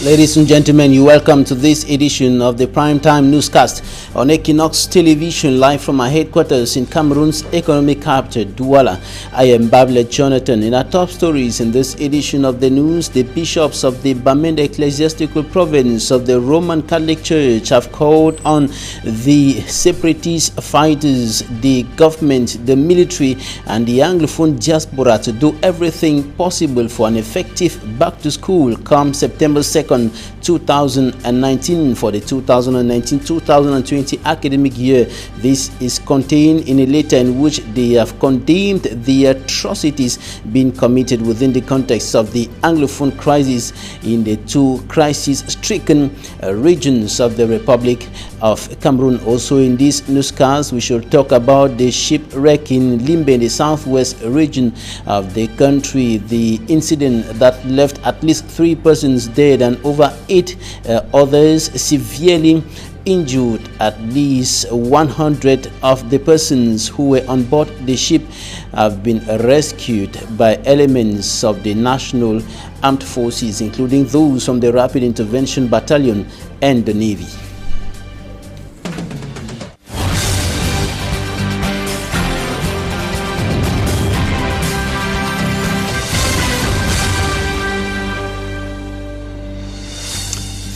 Ladies and gentlemen, you welcome to this edition of the Primetime Newscast on Equinox Television, live from our headquarters in Cameroon's economic capital, Douala. I am Bablet Jonathan. In our top stories in this edition of the news, the bishops of the Bamenda Ecclesiastical Province of the Roman Catholic Church have called on the separatist fighters, the government, the military, and the Anglophone diaspora to do everything possible for an effective back-to-school come September 2nd, 2019 for the 2019-2020 academic year. This is contained in a letter in which they have condemned the atrocities being committed within the context of the Anglophone crisis in the two crisis-stricken regions of the Republic of Cameroon. Also in this newscast, we shall talk about the shipwreck in Limbe in the southwest region of the country, the incident that left at least 3 persons dead and over 8 others severely injured. At least 100 of the persons who were on board the ship have been rescued by elements of the National Armed Forces, including those from the Rapid Intervention Battalion and the Navy.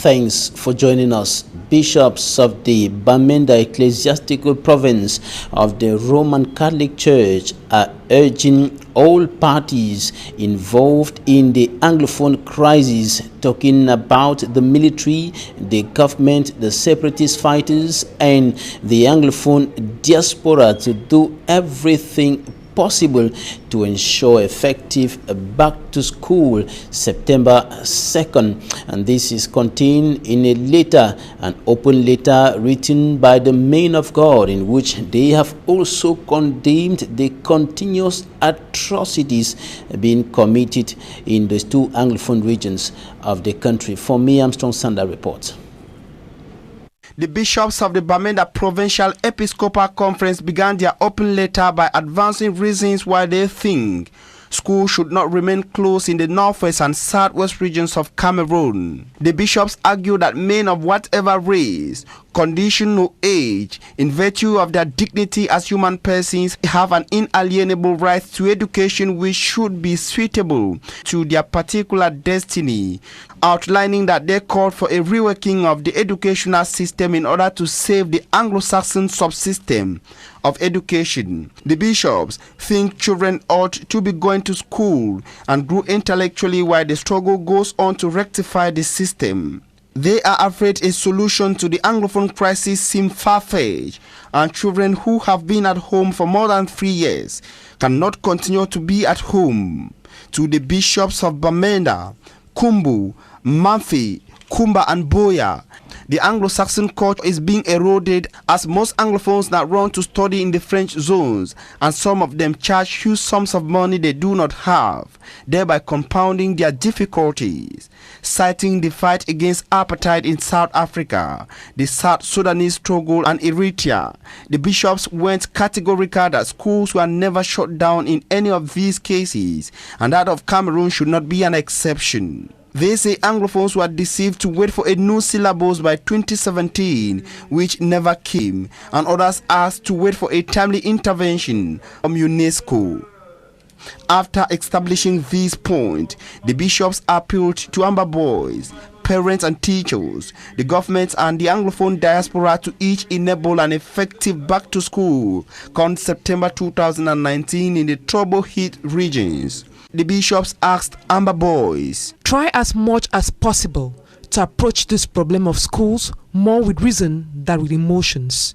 Thanks for joining us. Bishops of the Bamenda Ecclesiastical Province of the Roman Catholic Church are urging all parties involved in the Anglophone crisis, talking about the military, the government, the separatist fighters, and the Anglophone diaspora to do everything possible to ensure effective back to school September 2nd. And this is contained in a letter, an open letter written by the men of God, in which they have also condemned the continuous atrocities being committed in those two Anglophone regions of the country. For me, Armstrong Sander reports. The bishops of the Bamenda Provincial Episcopal Conference began their open letter by advancing reasons why they think schools should not remain closed in the northwest and southwest regions of Cameroon. The bishops argue that men of whatever race, condition or age, in virtue of their dignity as human persons, have an inalienable right to education which should be suitable to their particular destiny, outlining that they called for a reworking of the educational system in order to save the Anglo-Saxon subsystem of education. The bishops think children ought to be going to school and grow intellectually while the struggle goes on to rectify the system. They are afraid a solution to the Anglophone crisis seems far-fetched, and children who have been at home for more than 3 years cannot continue to be at home. To the bishops of Bamenda, Kumbu, Mamfi, Kumba and Boya, the Anglo-Saxon culture is being eroded, as most Anglophones now run to study in the French zones, and some of them charge huge sums of money they do not have, thereby compounding their difficulties. Citing the fight against apartheid in South Africa, the South Sudanese struggle, and Eritrea, the bishops went categorical that schools were never shut down in any of these cases, and that of Cameroon should not be an exception. They say Anglophones were deceived to wait for a new syllabus by 2017, which never came, and others asked to wait for a timely intervention from UNESCO. After establishing this point, the bishops appealed to Amber boys, parents and teachers, the government and the Anglophone diaspora to each enable an effective back to school come September 2019 in the trouble-hit regions. The bishops asked Amber boys, try as much as possible to approach this problem of schools more with reason than with emotions.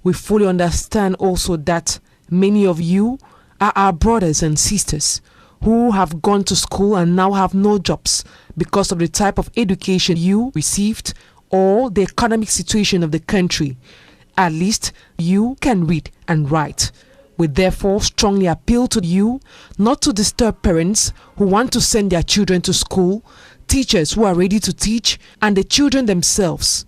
We fully understand also that many of you are our brothers and sisters who have gone to school and now have no jobs because of the type of education you received or the economic situation of the country. At least you can read and write. We therefore strongly appeal to you not to disturb parents who want to send their children to school, teachers who are ready to teach, and the children themselves.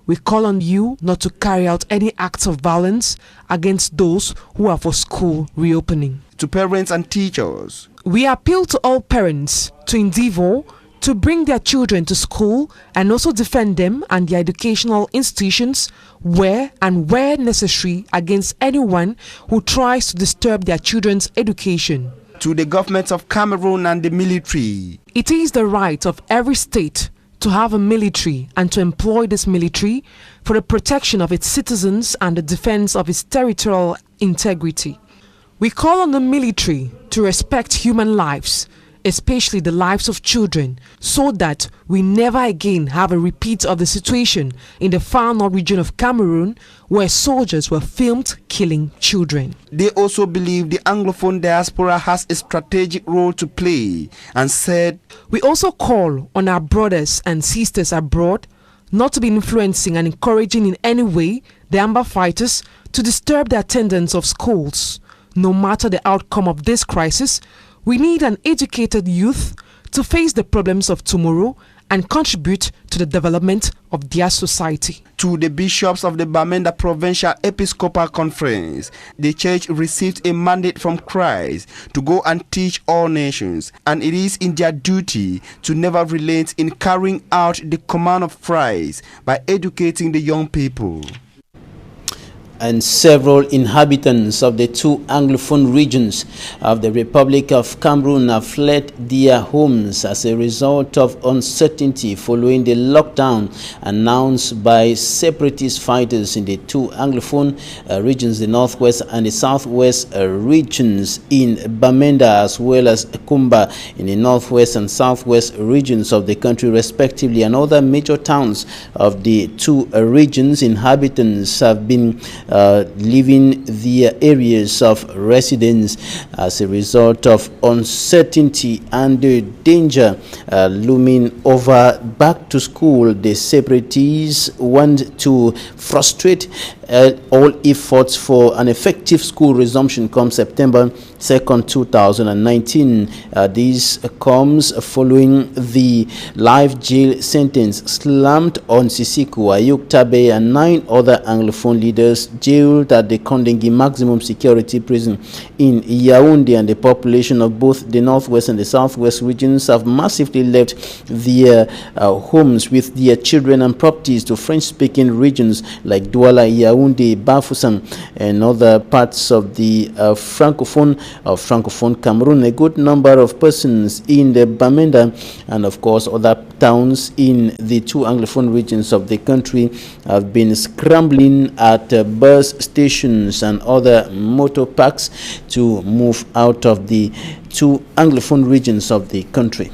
We call on you not to carry out any acts of violence against those who are for school reopening. To parents and teachers, we appeal to all parents to endeavor to bring their children to school and also defend them and their educational institutions where necessary against anyone who tries to disturb their children's education. To the governments of Cameroon and the military. It is the right of every state to have a military and to employ this military for the protection of its citizens and the defense of its territorial integrity. We call on the military to respect human lives, especially the lives of children, so that we never again have a repeat of the situation in the far north region of Cameroon where soldiers were filmed killing children. They also believe the Anglophone diaspora has a strategic role to play and said, we also call on our brothers and sisters abroad not to be influencing and encouraging in any way the Amber fighters to disturb the attendance of schools. No matter the outcome of this crisis, we need an educated youth to face the problems of tomorrow and contribute to the development of their society. To the bishops of the Bamenda Provincial Episcopal Conference, the church received a mandate from Christ to go and teach all nations, and it is in their duty to never relent in carrying out the command of Christ by educating the young people. And several inhabitants of the two Anglophone regions of the Republic of Cameroon have fled their homes as a result of uncertainty following the lockdown announced by separatist fighters in the two Anglophone regions, the northwest and the southwest regions in Bamenda, as well as Kumba in the northwest and southwest regions of the country respectively, and other major towns of the two regions. Inhabitants have been leaving their areas of residence as a result of uncertainty and the danger looming over back to school. The separatists want to frustrate all efforts for an effective school resumption come September 2nd, 2019. This comes following the life jail sentence slammed on Sisiku, Ayuk Tabe, and 9 other Anglophone leaders jailed at the Kondengi maximum security prison in Yaoundé, and the population of both the northwest and the southwest regions have massively left their homes with their children and properties to French-speaking regions like Douala, Yaoundé, Bafoussam, and other parts of the Francophone Cameroon. A good number of persons in the Bamenda and of course other towns in the two Anglophone regions of the country have been scrambling at bus stations and other motor parks to move out of the two Anglophone regions of the country.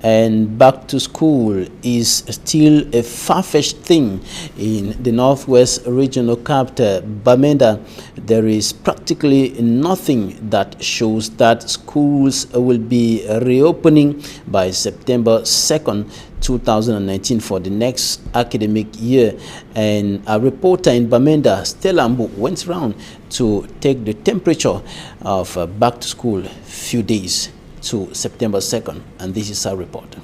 And back to school is still a far-fetched thing in the northwest regional capital, Bamenda. There is practically nothing that shows that schools will be reopening by September 2nd, 2019 for the next academic year. And a reporter in Bamenda, Stella Mbu, went around to take the temperature of back to school few days to September 2nd, and this is our report.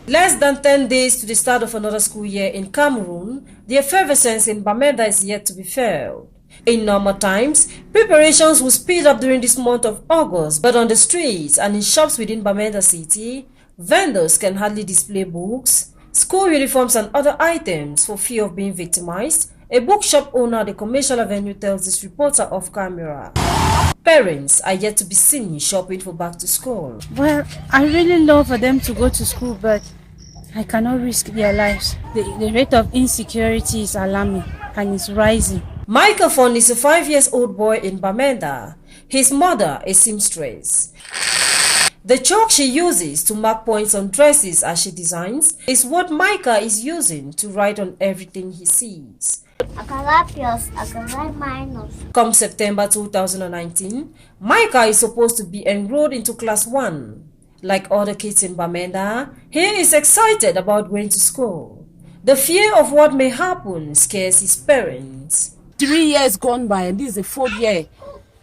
Less than 10 days to the start of another school year in Cameroon, the effervescence in Bamenda is yet to be felt. In normal times, preparations will speed up during this month of August, but on the streets and in shops within Bamenda city, vendors can hardly display books, school uniforms and other items for fear of being victimized. A bookshop owner at the Commercial Avenue tells this reporter off camera. Parents are yet to be seen shopping for back to school. Well, I really love for them to go to school, but I cannot risk their lives. The rate of insecurity is alarming and it's rising. Michael Fon is a 5-year-old boy in Bamenda. His mother is seamstress. The chalk she uses to mark points on dresses as she designs is what Micah is using to write on everything he sees. I can write plus, I can write minus. Come September 2019, Micah is supposed to be enrolled into class 1. Like other kids in Bamenda, he is excited about going to school. The fear of what may happen scares his parents. 3 years gone by and this is the 4th year.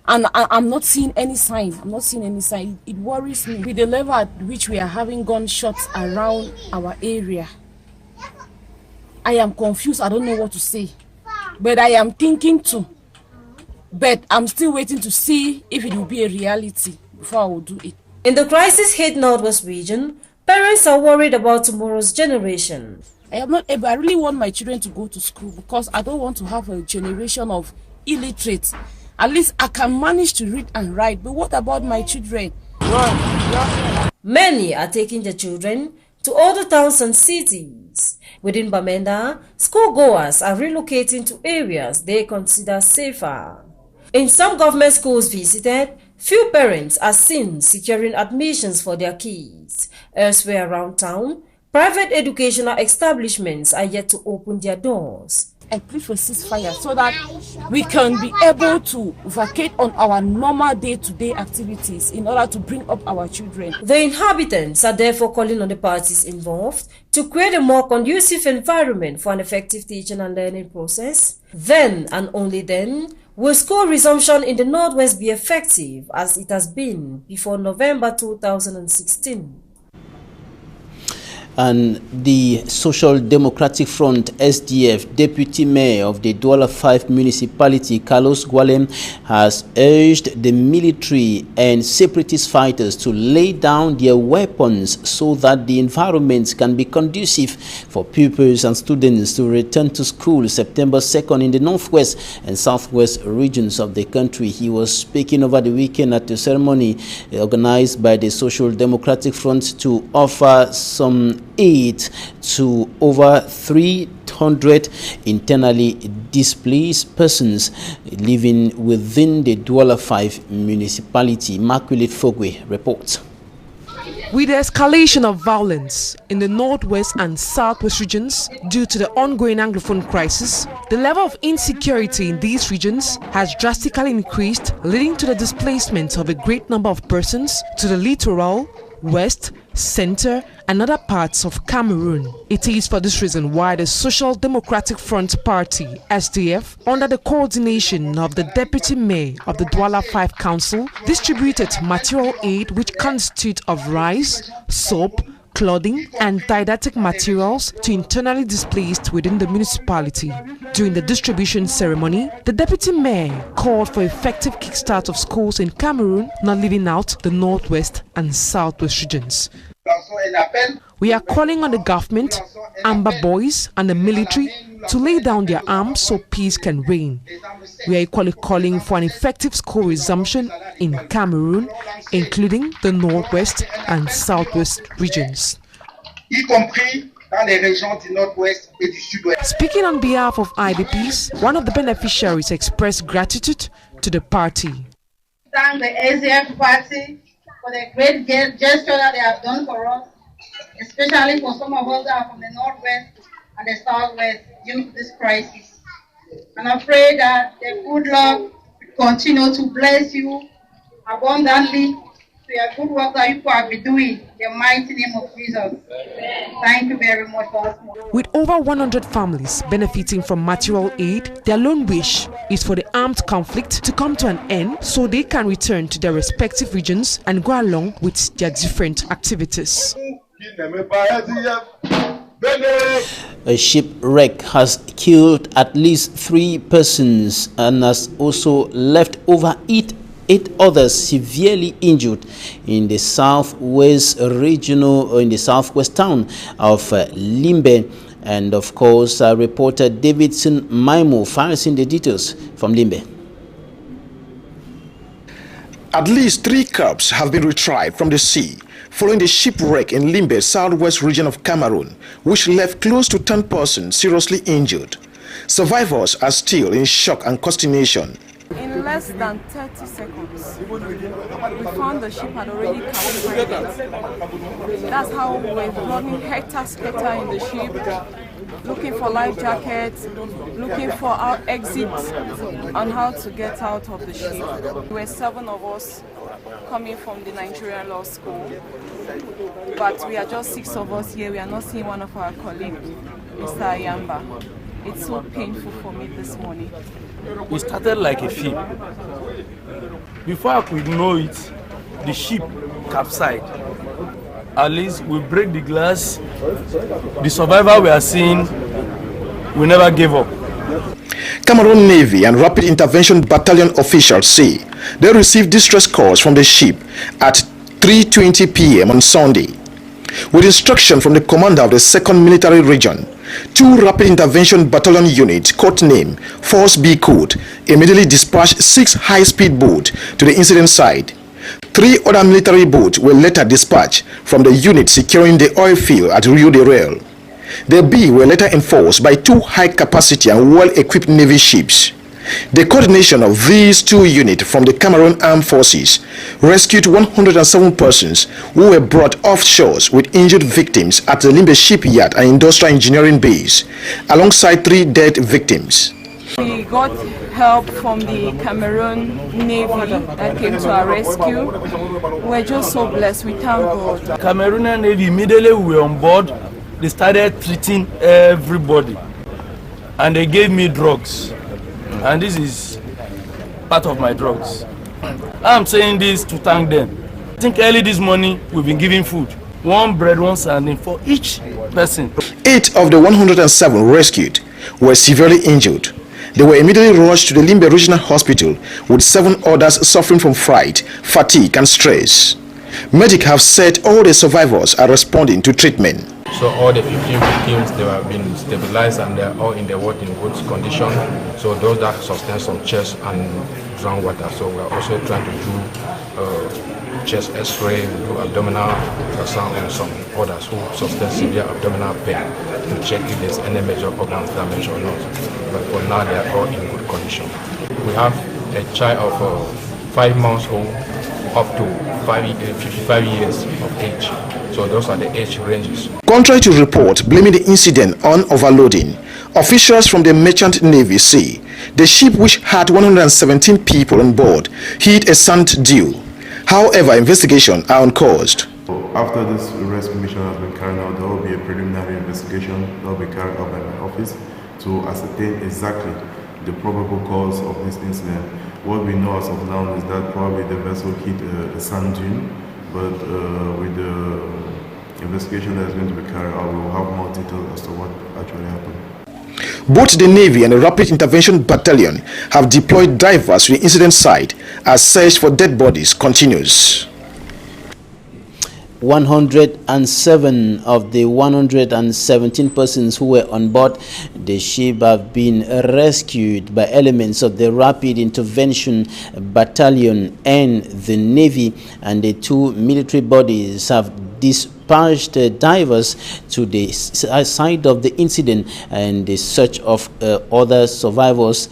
And I'm not seeing any sign. It worries me. With the level at which we are having gunshots around our area, I am confused. I don't know what to say. But I am thinking too. But I'm still waiting to see if it will be a reality before I will do it. In the crisis-hit Northwest region, parents are worried about tomorrow's generation. I am not able. I really want my children to go to school because I don't want to have a generation of illiterates. At least I can manage to read and write. But what about my children? Many are taking their children to other towns and cities. Within Bamenda, schoolgoers are relocating to areas they consider safer. In some government schools visited, few parents are seen securing admissions for their kids. Elsewhere around town, private educational establishments are yet to open their doors. I plead for ceasefire so that we can be able to vacate on our normal day-to-day activities in order to bring up our children. The inhabitants are therefore calling on the parties involved to create a more conducive environment for an effective teaching and learning process. Then and only then will school resumption in the Northwest be effective as it has been before November 2016. And the Social Democratic Front SDF Deputy Mayor of the Douala 5 municipality, Carlos Gualem, has urged the military and separatist fighters to lay down their weapons so that the environment can be conducive for pupils and students to return to school September 2nd in the northwest and southwest regions of the country. He was speaking over the weekend at a ceremony organized by the Social Democratic Front to offer some aid to over 300 internally displaced persons living within the Douala 5 municipality. Immaculate Fogwe reports. With the escalation of violence in the northwest and southwest regions due to the ongoing Anglophone crisis, the level of insecurity in these regions has drastically increased, leading to the displacement of a great number of persons to the littoral, west, center, and other parts of Cameroon. It is for this reason why the Social Democratic Front Party, SDF, under the coordination of the Deputy Mayor of the Douala 5 Council, distributed material aid which consist of rice, soap, clothing, and didactic materials to internally displaced within the municipality. During the distribution ceremony, the Deputy Mayor called for effective kickstart of schools in Cameroon, not leaving out the northwest and southwest regions. We are calling on the government, Amber Boys, and the military to lay down their arms so peace can reign. We are equally calling for an effective school resumption in Cameroon, including the northwest and southwest regions. Speaking on behalf of IDPs, one of the beneficiaries expressed gratitude to the party. Thank the SDF party for the great gesture that they have done for us, especially for some of us that are from the northwest and the southwest due to this crisis. And I pray that the good Lord will continue to bless you abundantly to your good work that you have been doing in the mighty name of Jesus. Thank you very much. With over 100 families benefiting from material aid, their lone wish is for the armed conflict to come to an end so they can return to their respective regions and go along with their different activities. A shipwreck has killed at least 3 persons and has also left over 8 others severely injured in the southwest town of Limbe. And of course, reporter Davidson Maimo files in the details from Limbe. At least 3 corpses have been retrieved from the sea following the shipwreck in Limbe, southwest region of Cameroon, which left close to 10 persons seriously injured. Survivors are still in shock and consternation. In less than 30 seconds, we found the ship had already capsized. That's how we were running hectare in the ship, looking for life jackets, looking for our exits on how to get out of the ship. There were 7 of us coming from the Nigerian Law School, but we are just 6 of us here. We are not seeing one of our colleagues, Mr. Ayamba. It's so painful for me this morning. We started like a ship. Before I could know it, the ship capsized. At least we break the glass. The survivor we are seeing, we never gave up. Cameroon Navy and Rapid Intervention Battalion officials say they received distress calls from the ship at 3:20 p.m. on Sunday. With instruction from the commander of the 2nd Military Region, 2 Rapid Intervention Battalion units, codename Force B Code, immediately dispatched 6 high-speed boats to the incident site. 3 other military boats were later dispatched from the unit securing the oil field at Rio de Real. The B were later enforced by 2 high-capacity and well-equipped Navy ships. The coordination of these 2 units from the Cameroon Armed Forces rescued 107 persons who were brought offshore with injured victims at the Limbe Shipyard and Industrial Engineering Base, alongside 3 dead victims. We got help from the Cameroon Navy that came to our rescue. We're just so blessed. We thank God. Cameroonian Navy, immediately we were on board, they started treating everybody. And they gave me drugs. And this is part of my drugs. I'm saying this to thank them. I think early this morning we've been giving food. 1 bread, 1 sardine for each person. 8 of the 107 rescued were severely injured. They were immediately rushed to the Limbe Regional Hospital with 7 others suffering from fright, fatigue and stress. Medics have said all the survivors are responding to treatment. So all the 15 victims, they have been stabilized and they are all in the ward in good condition. So those that sustain some chest and groundwater. So we are also trying to do chest x-ray, we do abdominal ultrasound and some others who sustain severe abdominal pain to check if there's any major organ damage or not. But for now, they are all in good condition. We have a child of 5 months old up to 55 years of age. So those are the age ranges. Contrary to report blaming the incident on overloading, officials from the Merchant Navy say the ship, which had 117 people on board, hit a sand dune. However, investigations are on course. After this rescue mission has been carried out, there will be a preliminary investigation that will be carried out by my office to ascertain exactly the probable cause of this incident. What we know as of now is that probably the vessel hit a sand dune, but with the investigation that is going to be carried out, we will have more details as to what actually happened. Both the Navy and the Rapid Intervention Battalion have deployed divers to the incident site as search for dead bodies continues. 107 of the 117 persons who were on board the ship have been rescued by elements of the Rapid Intervention Battalion and the Navy, and the 2 military bodies have dispatched divers to the site of the incident, and the search of other survivors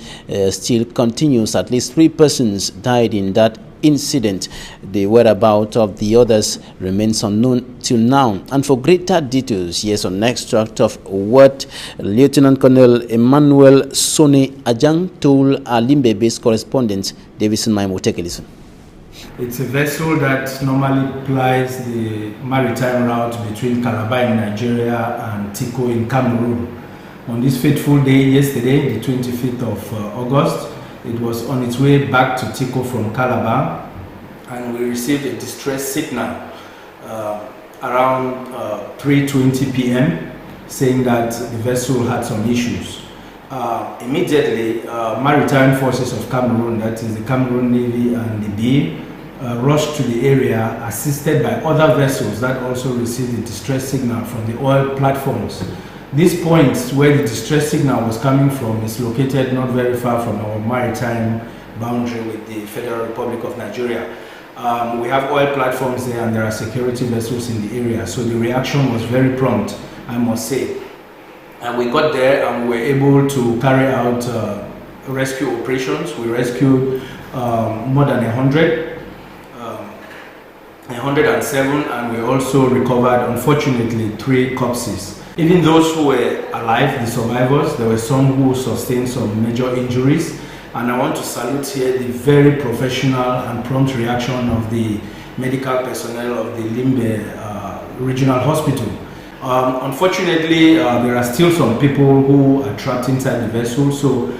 still continues. At least 3 persons died in that incident. The whereabouts of the others remains unknown till now. And for greater details, here's an extract of what Lieutenant Colonel Emmanuel Sone Ajang told our Limbe-based correspondent Davison Maimo. Take a listen. It's a vessel that normally plies the maritime route between Calabar in Nigeria and Tiko in Cameroon. On this fateful day yesterday, the 25th of August, it was on its way back to Tiko from Calabar, and we received a distress signal around 3:20 p.m. saying that the vessel had some issues. Immediately, maritime forces of Cameroon, that is the Cameroon Navy and the B, rushed to the area, assisted by other vessels that also received the distress signal from the oil platforms. This point where the distress signal was coming from is located not very far from our maritime boundary with the Federal Republic of Nigeria. We have oil platforms there, and there are security vessels in the area, so the reaction was very prompt, I must say. And we got there and we were able to carry out rescue operations. We rescued more than 107, and we also recovered, unfortunately, 3 corpses. Even those who were alive, the survivors, there were some who sustained some major injuries. And I want to salute here the very professional and prompt reaction of the medical personnel of the Limbe Regional Hospital. Unfortunately, there are still some people who are trapped inside the vessel. So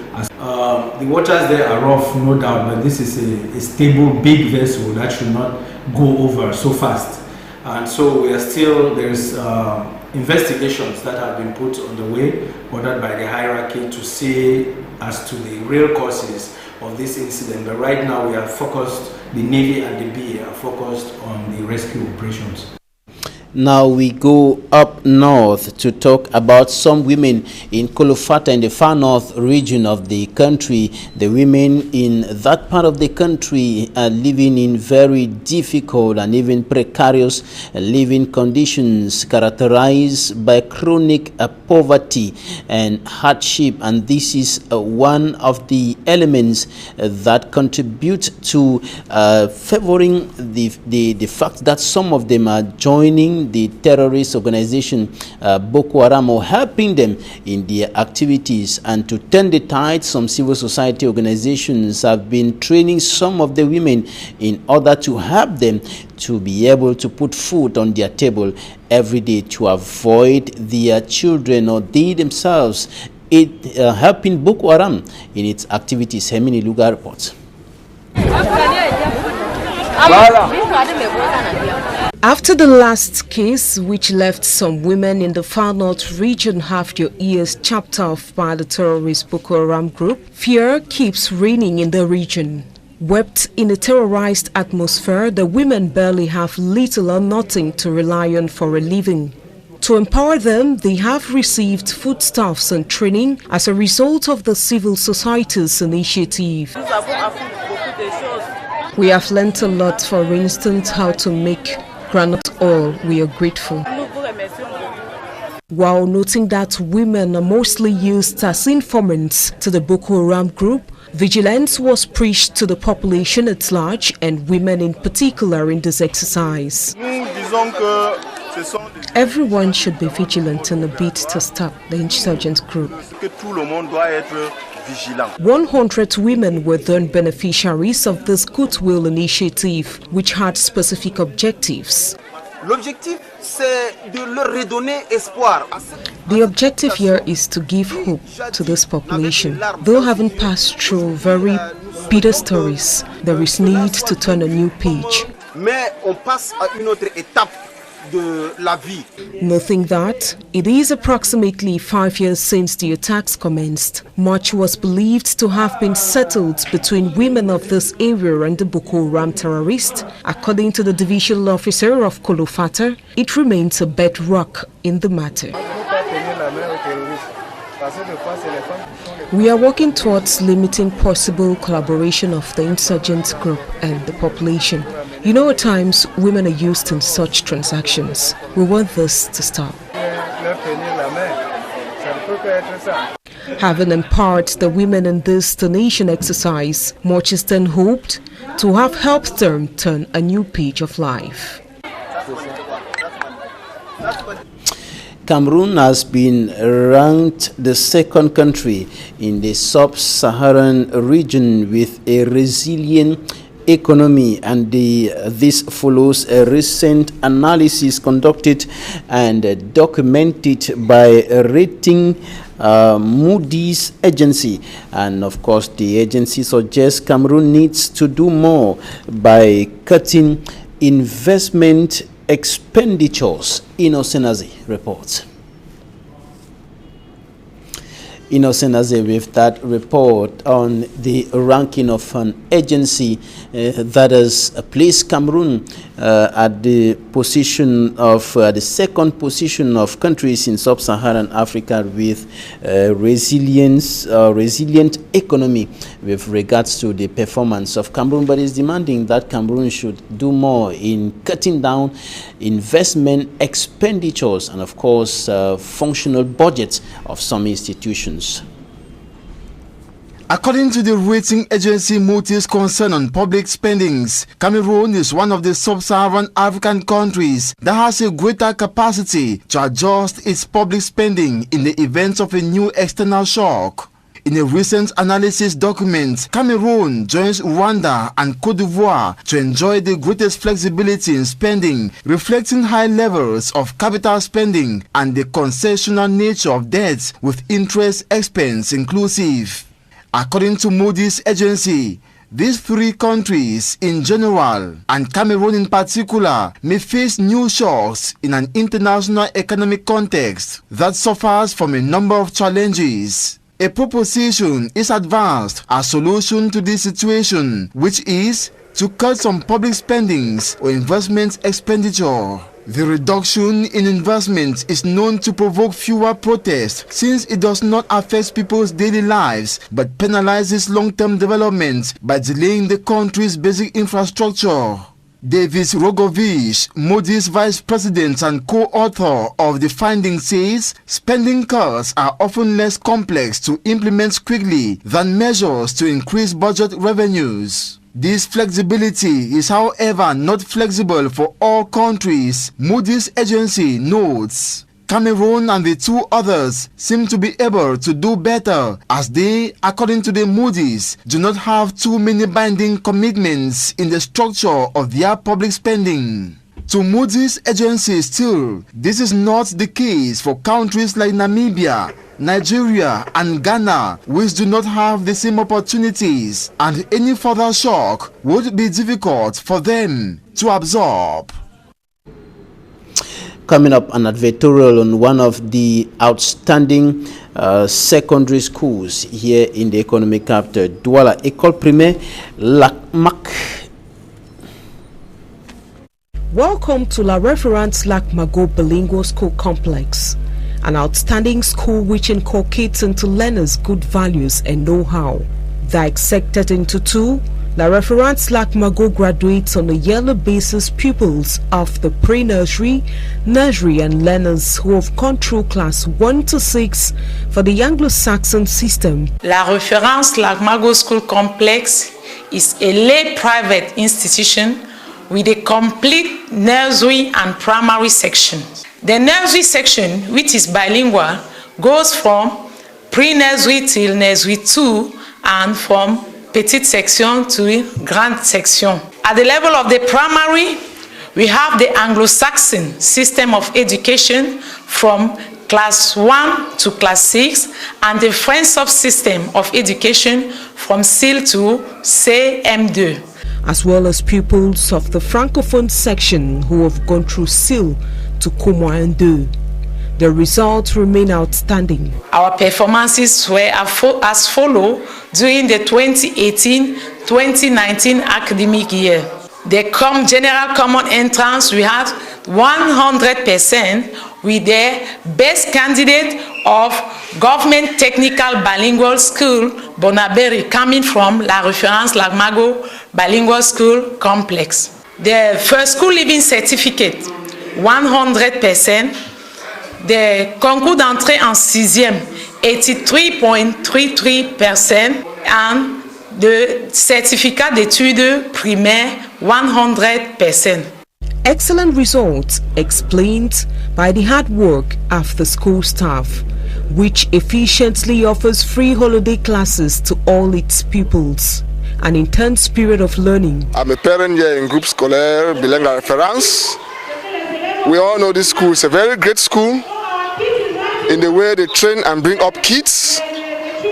the waters there are rough, no doubt, but this is a stable, big vessel that should not go over so fast. And so we are still, there's investigations that have been put on the way, ordered by the hierarchy, to see as to the real causes of this incident. But right now we are focused, the Navy and the BA are focused on the rescue operations. Now we go up north to talk about some women in Kolofata in the far north region of the country. The women in that part of the country are living in very difficult and even precarious living conditions characterized by chronic poverty and hardship, and this is one of the elements that contribute to favoring the fact that some of them are joining the terrorist organization Boko Haram, or helping them in their activities. And to turn the tide, some civil society organizations have been training some of the women in order to help them to be able to put food on their table every day, to avoid their children or they themselves helping Boko Haram in its activities. Hemini Luga reports. After the last case, which left some women in the far north region half their ears chopped off by the terrorist Boko Haram group, fear keeps reigning in the region. Wept in a terrorized atmosphere, the women barely have little or nothing to rely on for a living. To empower them, they have received foodstuffs and training as a result of the civil society's initiative. We have learnt a lot, for instance, how to make groundnut oil. We are grateful. While noting that women are mostly used as informants to the Boko Haram group, vigilance was preached to the population at large and women in particular in this exercise. Everyone should be vigilant in a bid to stop the insurgent group. 100 women were then beneficiaries of this goodwill initiative, which had specific objectives. The objective here is to give hope to this population. Though having passed through very bitter stories, there is need to turn a new page. Noting that it is approximately 5 years since the attacks commenced, much was believed to have been settled between women of this area and the Boko Haram terrorists. According to the divisional officer of Kolofata, it remains a bedrock in the matter. We are working towards limiting possible collaboration of the insurgent group and the population. You know, at times, women are used in such transactions. We want this to stop. Having empowered the women in this donation exercise, much is then hoped to have helped them turn a new page of life. Cameroon has been ranked the second country in the sub-Saharan region with a resilient economy, and this follows a recent analysis conducted and documented by a rating Moodys agency. And of course, the agency suggests Cameroon needs to do more by cutting investment expenditures. Inocenazi reports. Inocenazi with that report on the ranking of an agency that has placed Cameroon at the position of the second position of countries in sub-Saharan Africa with resilient economy with regards to the performance of Cameroon, but is demanding that Cameroon should do more in cutting down investment expenditures and of course functional budgets of some institutions. According to the rating agency Moodys concern on public spendings, Cameroon is one of the sub-Saharan African countries that has a greater capacity to adjust its public spending in the event of a new external shock. In a recent analysis document, Cameroon joins Rwanda and Cote d'Ivoire to enjoy the greatest flexibility in spending, reflecting high levels of capital spending and the concessional nature of debts with interest expense inclusive. According to Moodys agency, these three countries in general and Cameroon in particular may face new shocks in an international economic context that suffers from a number of challenges. A proposition is advanced as solution to this situation, which is to cut some public spendings or investment expenditure. The reduction in investment is known to provoke fewer protests since it does not affect people's daily lives but penalizes long-term development by delaying the country's basic infrastructure. Davis Rogovich, Moodys vice president and co-author of the findings, says spending cuts are often less complex to implement quickly than measures to increase budget revenues. This flexibility is, however, not flexible for all countries, Moodys agency notes. Cameroon and the two others seem to be able to do better as they, according to the Moodys, do not have too many binding commitments in the structure of their public spending. To Moodys agency still, this is not the case for countries like Namibia, Nigeria and Ghana, which do not have the same opportunities, and any further shock would be difficult for them to absorb. Coming up, an advertorial on one of the outstanding secondary schools here in the economic capital, Douala, École Primaire Lac-Mac. Welcome to La Reference Lac-Mago Bilingual School Complex, an outstanding school which inculcates into learners good values and know-how. Dissected into two, La Reference Lac-Mago graduates on a yearly basis pupils of the pre-nursery, nursery and learners who have gone through class 1 to 6 for the Anglo-Saxon system. La Reference Lac-Mago School Complex is a lay private institution with a complete nursery and primary section. The nursery section, which is bilingual, goes from pre-nursery till nursery 2 and from petite section to grande section. At the level of the primary, we have the Anglo-Saxon system of education from class 1 to class 6 and the French subsystem of education from CIL to CM2. As well as pupils of the Francophone section who have gone through CIL to CM2. The results remain outstanding. Our performances were as follows during the 2018-2019 academic year. The general common entrance, we had 100% with the best candidate of Government Technical Bilingual School, Bonaberi, coming from La Reference Lac-Mago Bilingual School Complex. The first school living certificate, 100%. The concours d'entrée en 6e, 83.33%, and the certificat d'études primaires, 100%. Excellent results explained by the hard work of the school staff, which efficiently offers free holiday classes to all its pupils. An intense period of learning. I'm a parent here in Groupe Scolaire Bilingue La Reference. We all know this school is a very great school in the way they train and bring up kids.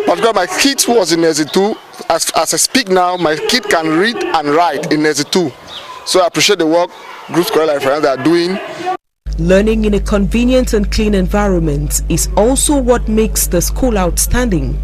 Particularly my kid who was in nursery 2, as I speak now, my kid can read and write in nursery 2. So I appreciate the work Groupe Scolaire La Reference are doing. Learning in a convenient and clean environment is also what makes the school outstanding.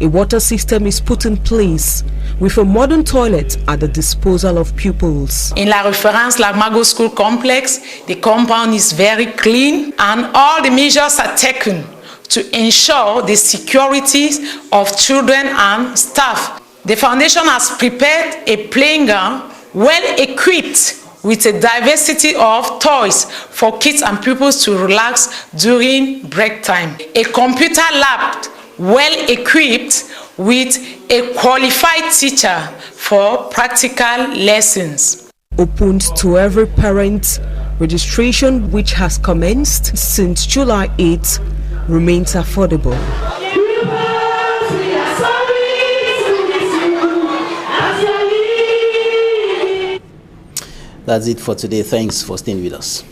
A water system is put in place with a modern toilet at the disposal of pupils. In La Reference Lac-Mago School Complex, the compound is very clean and all the measures are taken to ensure the security of children and staff. The foundation has prepared a playing ground well equipped with a diversity of toys for kids and pupils to relax during break time. A computer lab well equipped with a qualified teacher for practical lessons. Opened to every parent, registration, which has commenced since July 8, remains affordable. That's it for today. Thanks for staying with us.